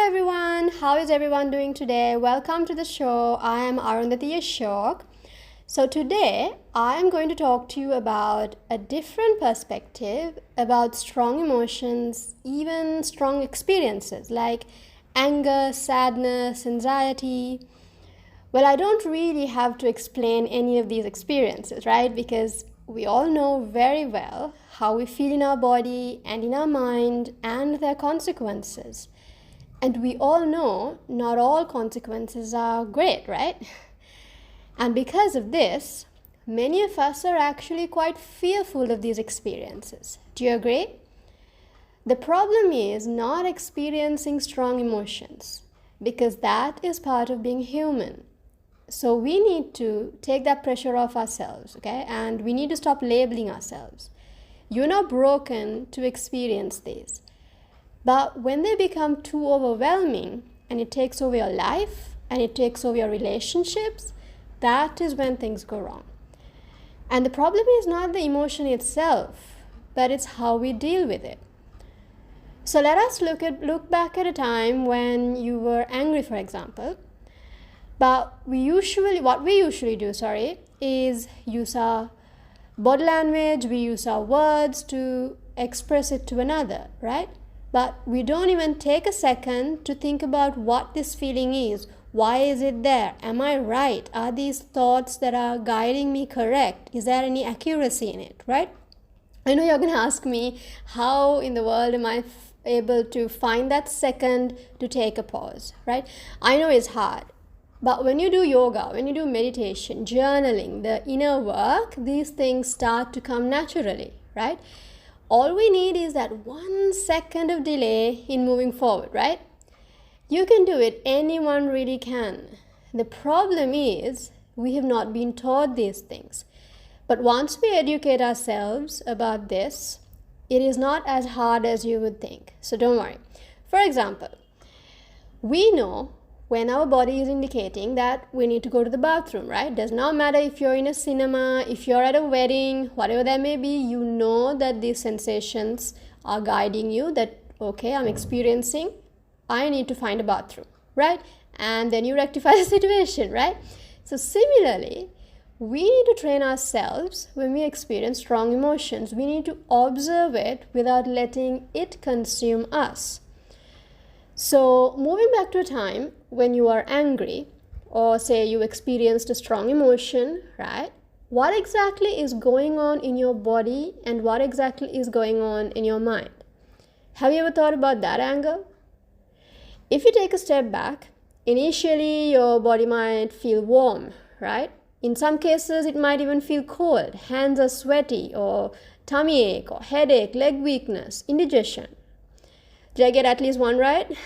everyone, how is everyone doing today? Welcome to the show. I am Arundhati Ashok. So today I am going to talk to you about a different perspective about strong emotions, even strong experiences like anger, sadness, anxiety. Well, I don't really have to explain any of these experiences, right? Because we all know very well how we feel in our body and in our mind and their consequences. And we all know not all consequences are great, right? And because of this, many of us are actually quite fearful of these experiences. Do you agree? The problem is not experiencing strong emotions, because that is part of being human. So we need to take that pressure off ourselves, okay? And we need to stop labeling ourselves. You're not broken to experience these. But when they become too overwhelming and it takes over your life and it takes over your relationships, that is when things go wrong. And the problem is not the emotion itself, but it's how we deal with it. So let us look back at a time when you were angry, for example. But what we usually do is use our body language, we use our words to express it to another, right? But we don't even take a second to think about what this feeling is. Why is it there? Am I right? Are these thoughts that are guiding me correct? Is there any accuracy in it, right? I know you're going to ask me, how in the world am I able to find that second to take a pause, right? I know it's hard. But when you do yoga, when you do meditation, journaling, the inner work, these things start to come naturally, right? All we need is that 1 second of delay in moving forward, right? You can do it. Anyone really can. The problem is we have not been taught these things. But once we educate ourselves about this, it is not as hard as you would think. So don't worry. For example, we know when our body is indicating that we need to go to the bathroom, right? Does not matter if you're in a cinema, if you're at a wedding, whatever that may be, you know that these sensations are guiding you that, okay, I'm experiencing, I need to find a bathroom, right? And then you rectify the situation, right? So similarly, we need to train ourselves when we experience strong emotions. We need to observe it without letting it consume us. So moving back to a time when you are angry, or say you experienced a strong emotion, right? What exactly is going on in your body and what exactly is going on in your mind? Have you ever thought about that angle? If you take a step back, initially your body might feel warm, right? In some cases, it might even feel cold. Hands are sweaty, or tummy ache, or headache, leg weakness, indigestion. Did I get at least one right?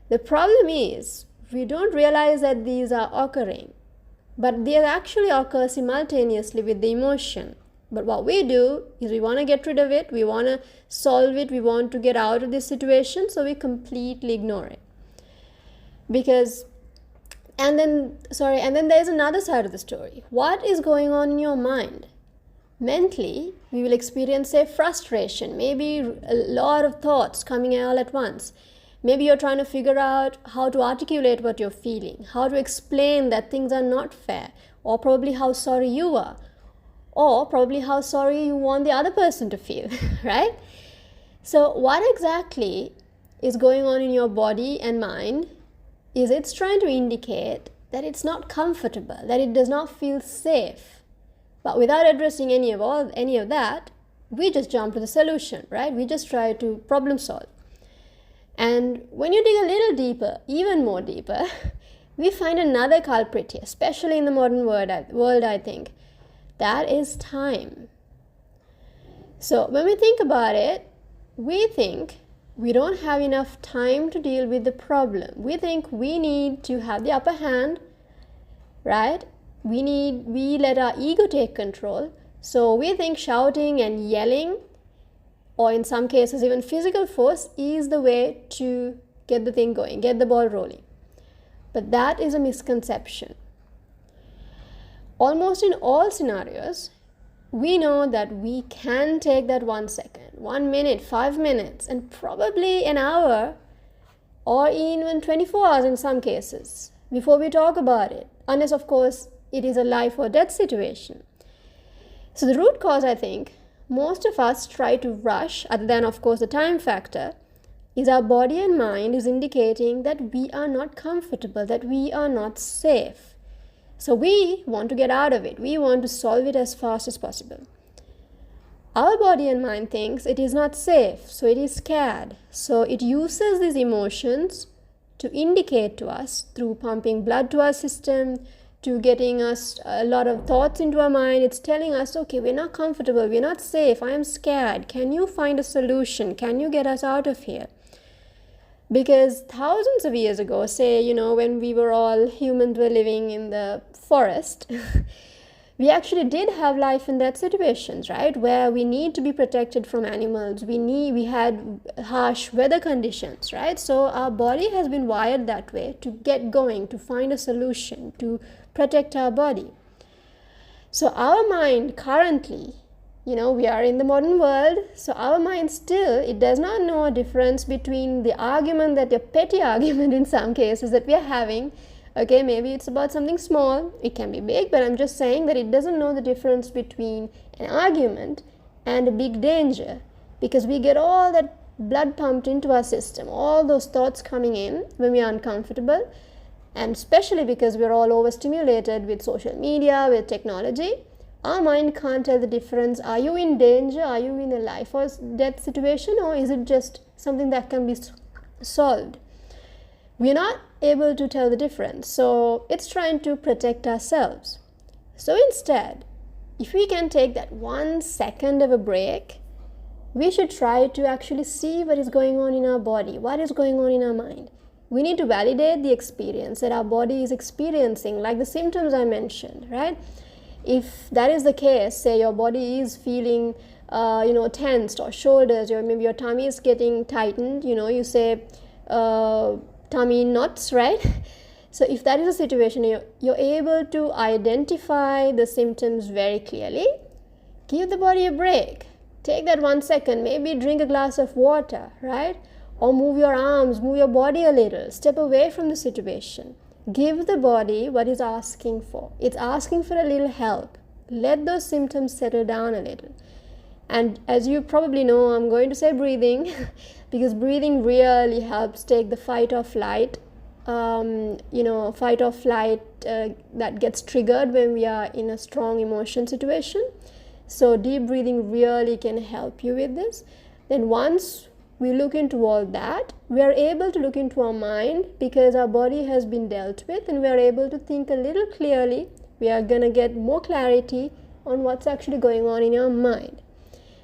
The problem is we don't realize that these are occurring, but they actually occur simultaneously with the emotion. But what we do is we want to get rid of it, we want to solve it, we want to get out of this situation, so we completely ignore it. And then there's another side of the story. What is going on in your mind? Mentally, we will experience, say, frustration, maybe a lot of thoughts coming all at once. Maybe you're trying to figure out how to articulate what you're feeling, how to explain that things are not fair, or probably how sorry you are, or probably how sorry you want the other person to feel, right? So what exactly is going on in your body and mind is it's trying to indicate that it's not comfortable, that it does not feel safe. But without addressing any of that, we just jump to the solution, right? We just try to problem solve. And when you dig a little deeper, even more deeper, we find another culprit here, especially in the modern world, I think. That is time. So when we think about it, we think we don't have enough time to deal with the problem. We think we need to have the upper hand, right? We let our ego take control. So we think shouting and yelling, or in some cases even physical force, is the way to get the thing going, get the ball rolling. But that is a misconception. Almost in all scenarios, we know that we can take that 1 second, 1 minute, 5 minutes, and probably an hour or even 24 hours in some cases before we talk about it, unless of course it is a life or death situation. So the root cause, I think, most of us try to rush, other than of course the time factor, is our body and mind is indicating that we are not comfortable, that we are not safe. So we want to get out of it. We want to solve it as fast as possible. Our body and mind thinks it is not safe, so it is scared. So it uses these emotions to indicate to us through pumping blood to our system, to getting us a lot of thoughts into our mind. It's telling us, okay, we're not comfortable, we're not safe, I am scared. Can you find a solution? Can you get us out of here? Because thousands of years ago, say, when we were all humans were living in the forest, we actually did have life and death situations, right? Where we need to be protected from animals. We had harsh weather conditions, right? So our body has been wired that way to get going, to find a solution, to protect our body. So our mind currently, we are in the modern world, so our mind still, it does not know a difference between the argument, that a petty argument in some cases that we are having. Okay, maybe it's about something small, it can be big, but I'm just saying that it doesn't know the difference between an argument and a big danger, because we get all that blood pumped into our system, all those thoughts coming in when we are uncomfortable, and especially because we're all overstimulated with social media, with technology. Our mind can't tell the difference. Are you in danger? Are you in a life or death situation, or is it just something that can be solved? We're not able to tell the difference, so it's trying to protect ourselves. So instead, if we can take that 1 second of a break, we should try to actually see what is going on in our body, what is going on in our mind. We need to validate the experience that our body is experiencing, like the symptoms I mentioned, right? If that is the case, say your body is feeling tensed, or shoulders, or maybe your tummy is getting tightened, you say tummy knots, right? So if that is a situation, you're able to identify the symptoms very clearly. Give the body a break. Take that 1 second, maybe drink a glass of water, right? Or move your arms, move your body a little, step away from the situation. Give the body what it's asking for. It's asking for a little help. Let those symptoms settle down a little. And as you probably know, I'm going to say breathing, because breathing really helps take the fight or flight, fight or flight that gets triggered when we are in a strong emotion situation. So deep breathing really can help you with this. Then once we look into all that, we are able to look into our mind, because our body has been dealt with, and we are able to think a little clearly. We are going to get more clarity on what's actually going on in our mind.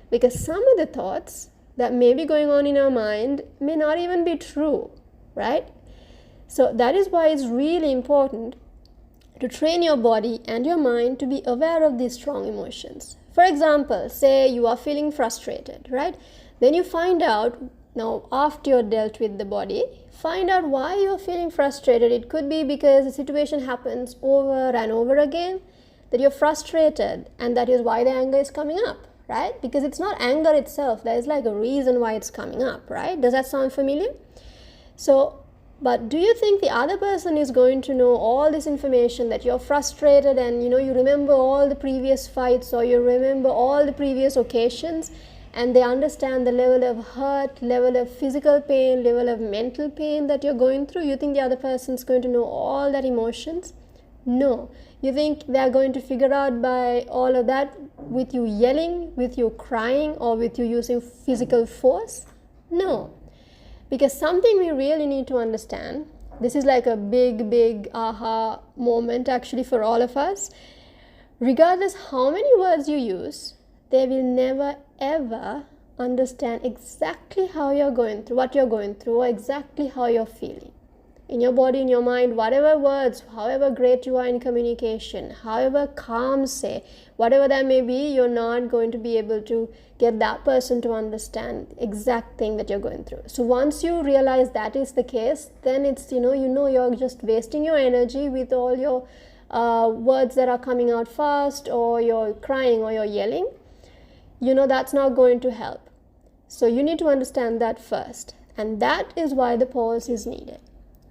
Because some of the thoughts that may be going on in our mind may not even be true, right? So that is why it's really important to train your body and your mind to be aware of these strong emotions. For example, say you are feeling frustrated, right? Then you find out, now after you're dealt with the body, find out why you're feeling frustrated. It could be because the situation happens over and over again, that you're frustrated, and that is why the anger is coming up, right? Because it's not anger itself, there's like a reason why it's coming up, right? Does that sound familiar? So, but do you think the other person is going to know all this information, that you're frustrated and you remember all the previous fights, or you remember all the previous occasions, and they understand the level of hurt, level of physical pain, level of mental pain that you're going through? You think the other person's going to know all that emotions? No. You think they're going to figure out by all of that with you yelling, with you crying, or with you using physical force? No. Because something we really need to understand, this is like a big aha moment actually for all of us. Regardless how many words you use, they will never ever understand exactly how you're going through, what you're going through, or exactly how you're feeling. In your body, in your mind, whatever words, however great you are in communication, however calm say, whatever that may be, you're not going to be able to get that person to understand the exact thing that you're going through. So once you realize that is the case, then it's, you're just wasting your energy with all your words that are coming out fast, or you're crying, or you're yelling. That's not going to help. So you need to understand that first. And that is why the pause is needed,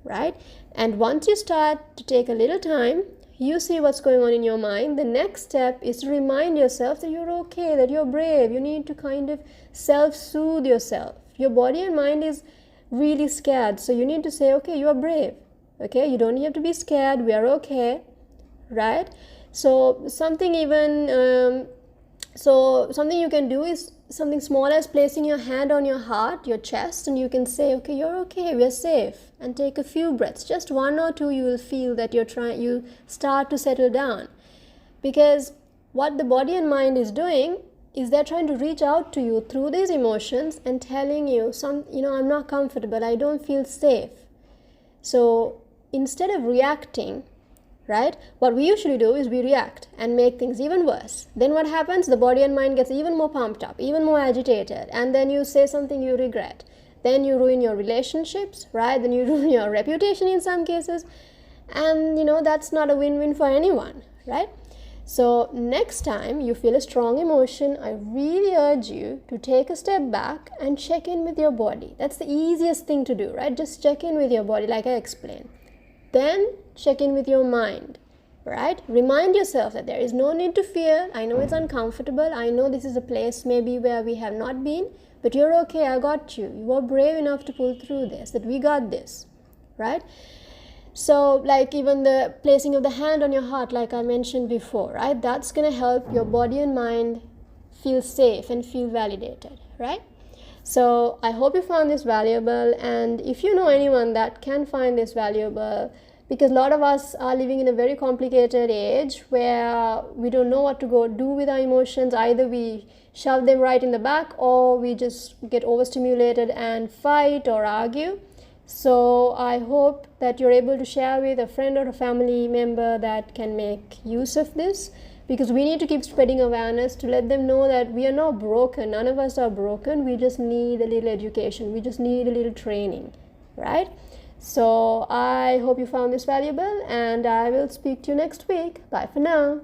right? And once you start to take a little time, you see what's going on in your mind. The next step is to remind yourself that you're okay, that you're brave. You need to kind of self-soothe yourself. Your body and mind is really scared, so you need to say, okay, you are brave. Okay, you don't have to be scared. We are okay, right? So something something you can do is something small as placing your hand on your heart, your chest, and you can say, okay, you're okay, we're safe, and take a few breaths, just 1 or 2. You will feel that you start to settle down, because what the body and mind is doing is they're trying to reach out to you through these emotions and telling you I'm not comfortable, I don't feel safe. So instead of reacting, right, what we usually do is we react and make things even worse. Then what happens? The body and mind gets even more pumped up, even more agitated, and then you say something you regret. Then you ruin your relationships, right? Then you ruin your reputation in some cases, and that's not a win-win for anyone, right? So next time you feel a strong emotion, I really urge you to take a step back and check in with your body. That's the easiest thing to do, right? Just check in with your body like I explained. Then check in with your mind, right? Remind yourself that there is no need to fear. I know it's uncomfortable. I know this is a place maybe where we have not been, but you're okay. I got you. You were brave enough to pull through this, that we got this, right? So like even the placing of the hand on your heart, like I mentioned before, right? That's going to help your body and mind feel safe and feel validated, right? So I hope you found this valuable, and if you know anyone that can find this valuable, because a lot of us are living in a very complicated age where we don't know what to go do with our emotions. Either we shove them right in the back, or we just get overstimulated and fight or argue. So I hope that you're able to share with a friend or a family member that can make use of this, because we need to keep spreading awareness to let them know that we are not broken. None of us are broken. We just need a little education. We just need a little training, right? So I hope you found this valuable, and I will speak to you next week. Bye for now.